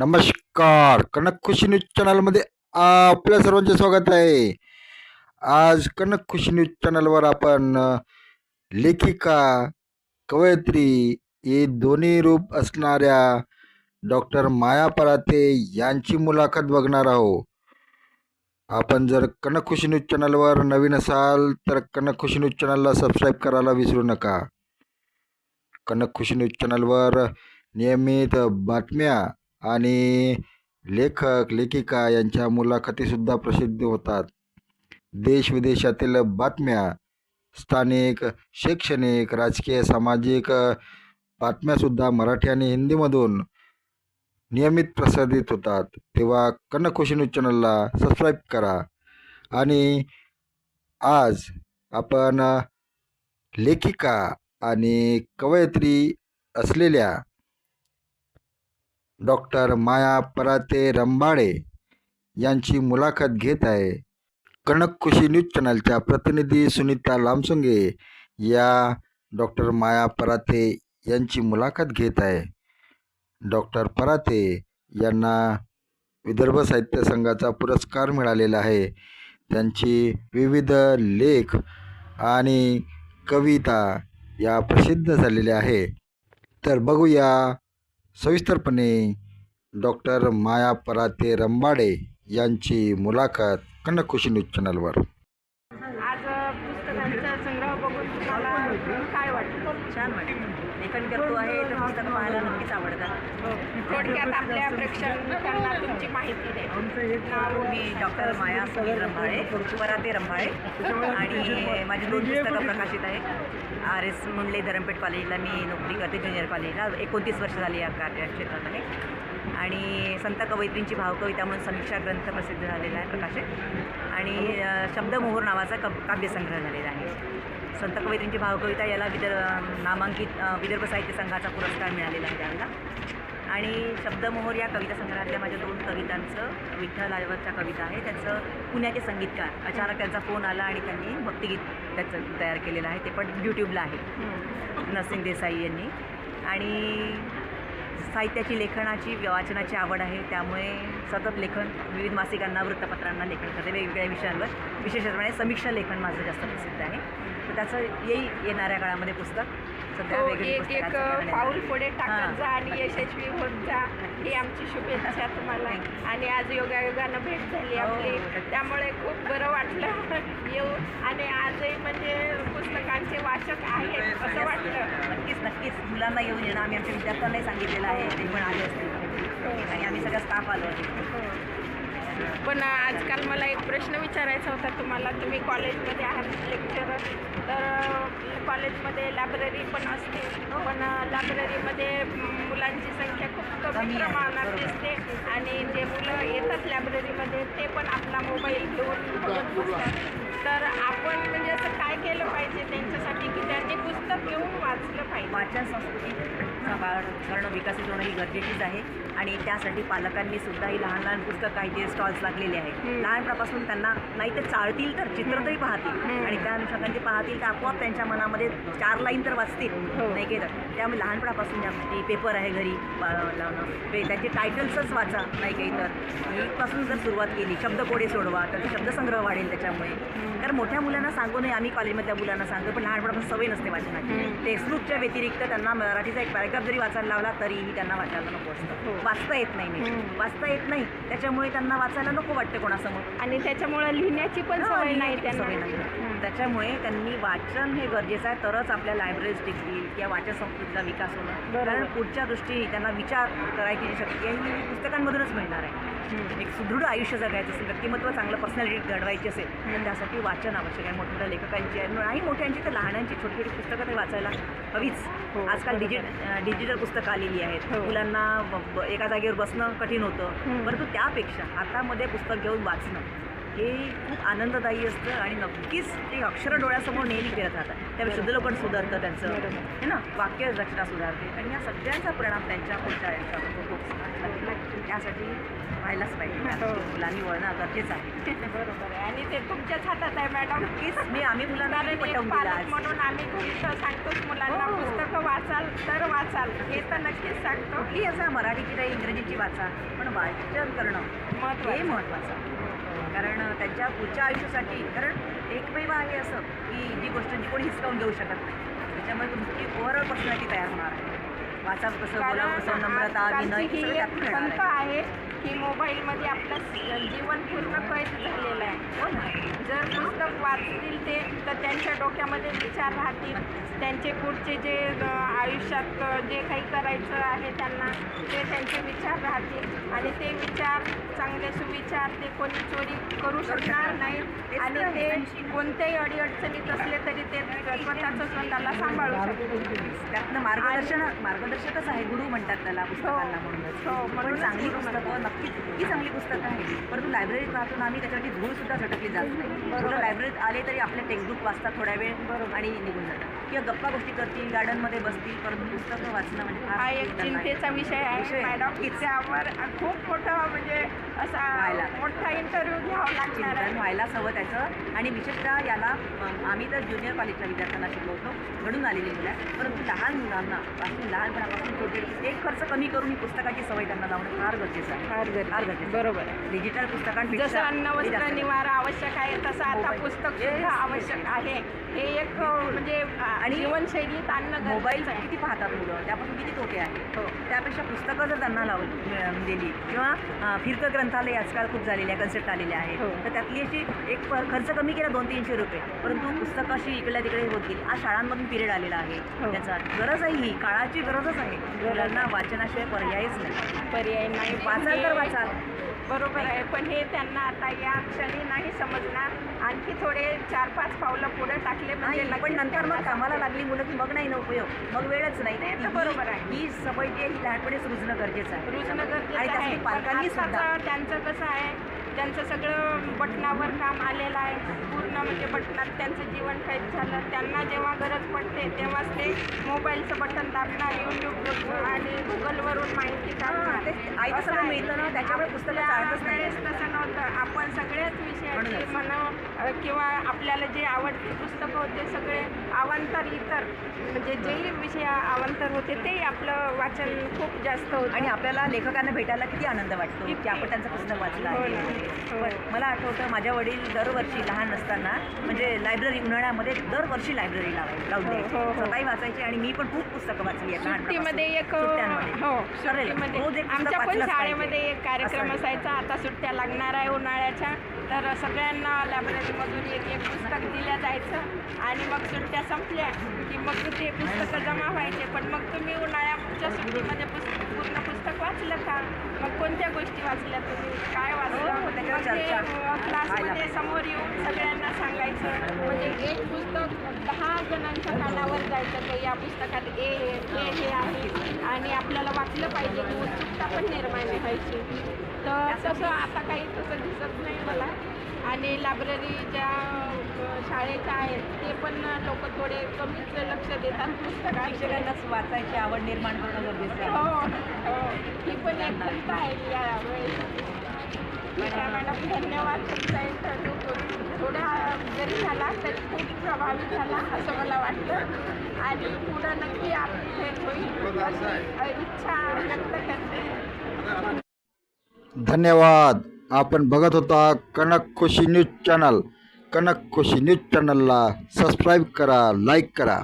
नमस्कार. कनक खुशी न्यूज चॅनलमध्ये आपल्या सर्वांचे स्वागत आहे. आज कनक खुशी न्यूज चॅनलवर आपण लेखिका, कवयित्री हे दोन्ही रूप असणाऱ्या डॉक्टर माया पराते यांची मुलाखत बघणार आहोत. आपण जर कनक खुशी न्यूज चॅनलवर नवीन असाल तर कनक खुशी न्यूज चॅनलला सबस्क्राईब करायला विसरू नका. कनक खुशी न्यूज चॅनलवर नियमित बातम्या आणि लेखक लेखिका यांच्या मुलाखतीसुद्धा प्रसिद्ध होतात. देशविदेशातील बातम्या, स्थानिक, शैक्षणिक, राजकीय, सामाजिक बातम्यासुद्धा मराठी आणि हिंदीमधून नियमित प्रसारित होतात. तेव्हा कनक खुशी न्यूज चॅनलला सबस्क्राईब करा. आणि आज आपण लेखिका आणि कवयित्री असलेल्या डॉक्टर माया पराते रंबाडे यांची मुलाखत घेत आहे. कनक खुशी न्यूज चॅनलच्या प्रतिनिधी सुनीता लामसुंगे या डॉक्टर माया पराते यांची मुलाखत घेत आहे. डॉक्टर पराते यांना विदर्भ साहित्य संघाचा पुरस्कार मिळालेला आहे. त्यांची विविध लेख आणि कविता या प्रसिद्ध झालेल्या आहे. तर बघूया सविस्तरपणे डॉक्टर माया पराते रंबाडे यांची मुलाखत कनक खुशी न्यूज चॅनलवर. आज पुस्तकांचा संग्रह बघून तुम्हाला काय वाटतं? छान वाटतं. लेखन करतो आहे तर पुस्तकं पाहायला नक्कीच आवडतात. थोडक्यात आपल्या प्रेक्षकांना तुमची माहिती द्या. मी डॉक्टर माया सुनील रंभाळे, पराते रंभाळे, आणि माझी 2 पुस्तकं प्रकाशित आहेत. RS मुंडले धरमपेठ कॉलेजला मी नोकरी करते, ज्युनियर कॉलेजला 29 वर्ष झाली या कार्यक्षेत्रात आहे. आणि संत कवयित्रींची भावकविता म्हणून समीक्षा ग्रंथ प्रसिद्ध झालेला आहे प्रकाशित. आणि शब्दमोहर नावाचा काव्यसंग्रह झालेला आहे. संत कवयित्रींची भावकविता याला नामांकित विदर्भ साहित्य संघाचा पुरस्कार मिळालेला आहे त्यावेळेला. आणि शब्दमोहर या कविता संग्रहातल्या माझ्या 2 कवितांचं, विठ्ठल आळवदच्या कविता आहे, त्यांचं पुण्याचे संगीतकार अचानक त्यांचा फोन आला आणि त्यांनी भक्तिगीत त्याचं तयार केलेलं आहे. ते पण यूट्यूबला आहे, नरसिंग देसाई यांनी. आणि साहित्याची, लेखनाची, वाचनाची आवड आहे, त्यामुळे सतत लेखन, विविध मासिकांना, वृत्तपत्रांना लेखन करते वेगवेगळ्या विषयांवर. विशेषप्रमाणे समीक्षा लेखन माझं जास्त प्रसिद्ध आहे. तर त्याचं येणाऱ्या काळामध्ये पुस्तक सध्या एक एक पाऊल पुढे टाकत जा आणि यशस्वी होत जा, ही आमची शुभेच्छा तुम्हाला. आणि आज योगायोगानं भेट झाली आपली, त्यामुळे खूप बरं वाटलं येऊ. आणि आजही म्हणजे पुस्तकांचे वाचक आहेत असं वाटलं. नक्कीच मुलांना येऊन येणं. आम्ही आमच्या विद्यार्थ्यांनाही सांगितलेलं आहे, ते पण आले असतील. आणि आम्ही सगळा स्टाफ आलो होतो. पण आजकाल मला एक प्रश्न विचारायचा होता तुम्हाला. तुम्ही कॉलेजमध्ये आहात लेक्चरर, तर कॉलेजमध्ये लायब्ररी पण असते, पण लायब्ररीमध्ये मुलांची संख्या खूप कमी प्रमाणात दिसते. आणि जे मुलं येतात लायब्ररीमध्ये ते पण आपला मोबाईल घेऊन बघत बसतात. तर आपण म्हणजे असं काय केलं पाहिजे त्यांच्यासाठी की त्यांनी पुस्तक घेऊन वाचलं पाहिजे? वाचन संस्कृती करणं, विकसित होणं ही गरजेचीच आहे. आणि त्यासाठी पालकांनी सुद्धा ही लहान लहान पुस्तक काही जे स्टॉल्स लागलेले आहेत, लहानपणापासून त्यांना नाही तर चाळतील तर चित्र तरी पाहतील. आणि त्या अनुषंगाने ते पाहतील तर आपोआप त्यांच्या मनामध्ये 4 लाईन तर वाचतील, नाही केलं. त्यामुळे लहानपणापासून ज्या गोष्टी, पेपर आहे घरी लावणं, त्यांचे टायटल्सच वाचा, नाही काही तर इथपासून जर सुरुवात केली, शब्दकोडे सोडवा, तर शब्दसंग्रह वाढेल त्याच्यामुळे. कारण मोठ्या मुलांना सांगू नये, आम्ही कॉलेजमधल्या मुलांना सांगतो, पण लहानपणापासून सवय नसते वाचनाची. टेक्स्टबुकच्या व्यतिरिक्त त्यांना मराठीचा एक पॅराग्राफ जरी वाचायला लावला तरीही त्यांना वाचायला नको असतं. वाचता येत नाही, वाचता येत नाही, त्याच्यामुळे त्यांना वाचायला नको वाटतं कोणासमोर. आणि त्याच्यामुळे लिहिण्याची पण सवय नाही त्यांना. त्याच्यामुळे त्यांनी वाचन हे गरजेचं आहे, तरच आपल्या लायब्ररीज टिकतील किंवा वाचन संस्कृतीचा विकास होणार. कारण पुढच्या दृष्टीने त्यांना विचार करायची जी शक्ती आहे ही पुस्तकांमधूनच मिळणार आहे. एक सुदृढ आयुष्य जगायचं असेल, व्यक्तिमत्व चांगलं पर्सनॅलिटी घडवायची असेल, तर त्यासाठी वाचन आवश्यक आहे. मोठमोठ्या लेखकांची नाही, मोठ्यांची तर लहानांची छोटी छोटी पुस्तकं ते वाचायला हवीच. आजकाल डिजिटल पुस्तकं आलेली आहेत. मुलांना एका जागेवर बसणं कठीण होतं, परंतु त्यापेक्षा हातामध्ये पुस्तक घेऊन वाचणं हे खूप आनंददायी असतं आणि नक्कीच ते अक्षर डोळ्यासमोर नेहमी फिरत राहतात. त्यावेळी शुद्धलेखन सुधारतं त्यांचं, है ना, वाक्यरचना सुधारते आणि या सगळ्यांचा परिणाम त्यांच्या पुढच्या आयुष्यावर होतो. त्यासाठी व्हायलाच पाहिजे. मुलांनी वळणं गरजेचं आहे. बरोबर आहे आणि ते तुमच्याच हातात आहे मॅडम. नक्कीच आम्ही मुलांना कारण एक पटवून दिलं पालक आज. म्हणून आम्ही घरी तर सांगतोच मुलांना हो. पुस्तकं वाचाल तर वाचाल, हे तर नक्कीच सांगतो. कुठली असं मराठीची नाही इंग्रजीची वाचा, पण वाचन करणं हे महत्त्वाचं. महत्त्वाचं. कारण त्यांच्या पुढच्या आयुष्यासाठी, कारण एकमेव आहे असं की जी गोष्ट जी कोणी हिसकावून घेऊ शकत नाही. त्याच्यामुळे तुमची ओव्हरऑल पर्सनॅलिटी तयार होणार आहे. वाचावं कसं, बोलावं कसं, नम्रता, विनय आजकालची हे सगळं ही एक त्यातून येणार खंत आहे. आहे की मोबाईलमध्ये आपलं जीवन पूर्ण कैद झालेलं आहे. हो ना. जर पुस्तक वाचतील ते तर त्यांच्या डोक्यामध्ये विचार राहतील, त्यांचे पुढचे जे आयुष्यात जे काही करायचं आहे त्यांना ते त्यांचे विचार राहतील आणि ते विचार चांगले सुविचार ते कोणी चोरी करू शकणार नाही आणि ते कोणत्याही अडीअडचणीत असले तरी ते स्वतःला सांभाळू शकतील. त्यातनं मार्गदर्शकच आहे, गुरु म्हणतात त्याला पुस्तकांना म्हणूनच. हो, पण म्हणूनच चांगली गुरु पुस्तकं नक्कीच इतकी चांगली पुस्तकं आहे, परंतु लायब्ररीत राहून आम्ही त्याच्यावरती धूळ सुद्धा झटकली जात नाही. मुलं लायब्ररीत आले तरी आपले टेक्स्टबुक वाचतात थोड्या वेळ आणि निघून जातात, किंवा गप्पा गोष्टी करतील, गार्डनमध्ये बसतील, परंतु पुस्तकं वाचणं म्हणजे हा फार एक त्यांना चिंतेचा विषय आहे विषय आहे. मॅडम. त्यावर खूप मोठं म्हणजे असा व्हायला. मोठा इंटरव्ह्यू घ्यावा लागणार चिंतन आहे. व्हायलाच हवं त्याचं. आणि विशेषतः याला आम्ही तर ज्युनियर कॉलेजच्या विद्यार्थ्यांना शिकवतो, घडून आलेली मुलं आहे, परंतु लहान मुलांना लहानपणापासून छोटे एक खर्च कमी करून ही पुस्तकाची सवय त्यांना लावणं फार गरजेचं आहे. फार गरजेचं. बरोबर आहे. डिजिटल पुस्तकांपेक्षा जसं अन्न हे वस्त्र जास्त. निवारा आवश्यक आहे तसं आता मोबाईल. पुस्तक Yes, सुद्धा yes. आवश्यक आहे. हे एक म्हणजे आणि जीवनशैलीत आणणं मोबाईल गरजेचं आहे. किती पाहतात मुलं, त्यापासून किती तोटे आहेत. हो. त्यापेक्षा पुस्तकं जर त्यांना दिली, किंवा फिरतं ग्रंथालय आजकाल खूप झालेले आहे, कन्सेप्ट आलेले आहेत, हो. तर त्यातली अशी एक खर्च कमी केला 200-300 रुपये, परंतु पुस्तकं अशी इकडल्या तिकडे होत गेली. आज शाळांमधून पिरियड आलेला आहे, हो. त्याचा गरज आहे, ही काळाची गरजच आहे. मुलांना वाचनाशिवाय पर्यायच नाही. पर्याय नाही. वाचाल तर वाचाल. बरोबर आहे, पण हे त्यांना आता या क्षणी नाही समजणार. आणखी थोडे 4-5 पावलं पुढे टाकले म्हणजे नाही, पण नंतर मग कामाला लागली मुलं की मग नाही ना उपयोग, मग वेळच नाही. ते तर बरोबर आहे. ही सवय जी आहे ही लहानपणीच रुजणं गरजेचं आहे. रुजणं आणि गरजेचं आहे. त्यासाठी पण पालकांनी सुद्धा आत्ताचं त्यांचं कसं आहे, त्यांचं सगळं बटनावर काम आलेलं आहे. पूर्ण म्हणजे बटनात त्यांचं जीवन कैद झालं. त्यांना जेव्हा गरज पडते तेव्हाच ते मोबाईलचं बटन दाबणार, यूट्यूब आणि गुगलवरून माहिती काढणार. आईचं असं सगळं आहे. मिळतं ना, त्याच्यामुळे पुस्तकं चालतच नाही. त्यावेळेस तसं नव्हतं. आपण सगळ्याच विषयाची म्हणूनच. म्हणा किंवा आपल्याला जे आवडते पुस्तकं होते सगळे अवांतर इतर म्हणजे जेही विषय अवांतर होते ते आपलं वाचन खूप जास्त होतं. आणि आपल्याला लेखकांना भेटायला किती आनंद वाटतो की आपण त्यांचं पुस्तक वाचलं हो आहे. ना. हो. पण मला आठवतं माझ्या वडील दरवर्षी लहान असताना म्हणजे लायब्ररी उन्हाळ्यामध्ये दरवर्षी लायब्ररी लावून द्यायची. हो, हो. स्वतःही वाचायची आणि मी पण खूप पुस्तकं वाचली आहेत सुट्टीमध्ये एक सुट्ट्यांमध्ये. हो चालेल. सुट्टीमध्ये रोज एक पुस्तक आमच्या पण वाचलंच शाळेमध्ये पाहिजे. एक कार्यक्रम असं. असायचा. आता सुट्ट्या लागणार आहे उन्हाळ्याच्या, तर सगळ्यांना लायब्ररीमधून एक एक पुस्तक दिल्या जायचं आणि मग सुट्ट्या संपल्या की मग ते पुस्तकं जमा व्हायचे. पण मग तुम्ही उन्हाळ्याच्या सुट्टीमध्ये पूर्ण पुस्तक वाचलं का? मग कोणत्या गोष्टी वाचल्या तुम्ही, काय वाचलं? हो, त्याच्यावर मग ते चर्चा. क्लासमध्ये समोर येऊन सगळ्यांना सांगायचं. म्हणजे एक पुस्तक 10 जणांच्या कानावर जायचं की या पुस्तकात हे आहे आणि आपल्याला वाचलं पाहिजे की उत्सुकता पण निर्माण व्हायची. तर तसं आता काही तसं दिसत नाही मला. आणि लायब्ररी ज्या शाळेच्या आहेत ते पण लोक थोडे कमीच लक्ष देतात पुस्तकांकडे. शिक्षकांनाच वाचायची आवड निर्माण करणं गरजेचं आहे. हो, ही पण एक खंत आहे यावेळेस. ठीक आहे मॅडम, धन्यवाद. तुमचा इंटरव्ह्यू थोडा जरी झाला तरी खूप प्रभावी झाला असं मला वाटतं आणि पुढं नक्की आपली भेट होईल अशी इच्छा व्यक्त करते. धन्यवाद. आपण बघत होता कनक खुशी न्यूज चॅनल. कनक खुशी न्यूज चॅनलला सबस्क्राईब करा, लाईक करा.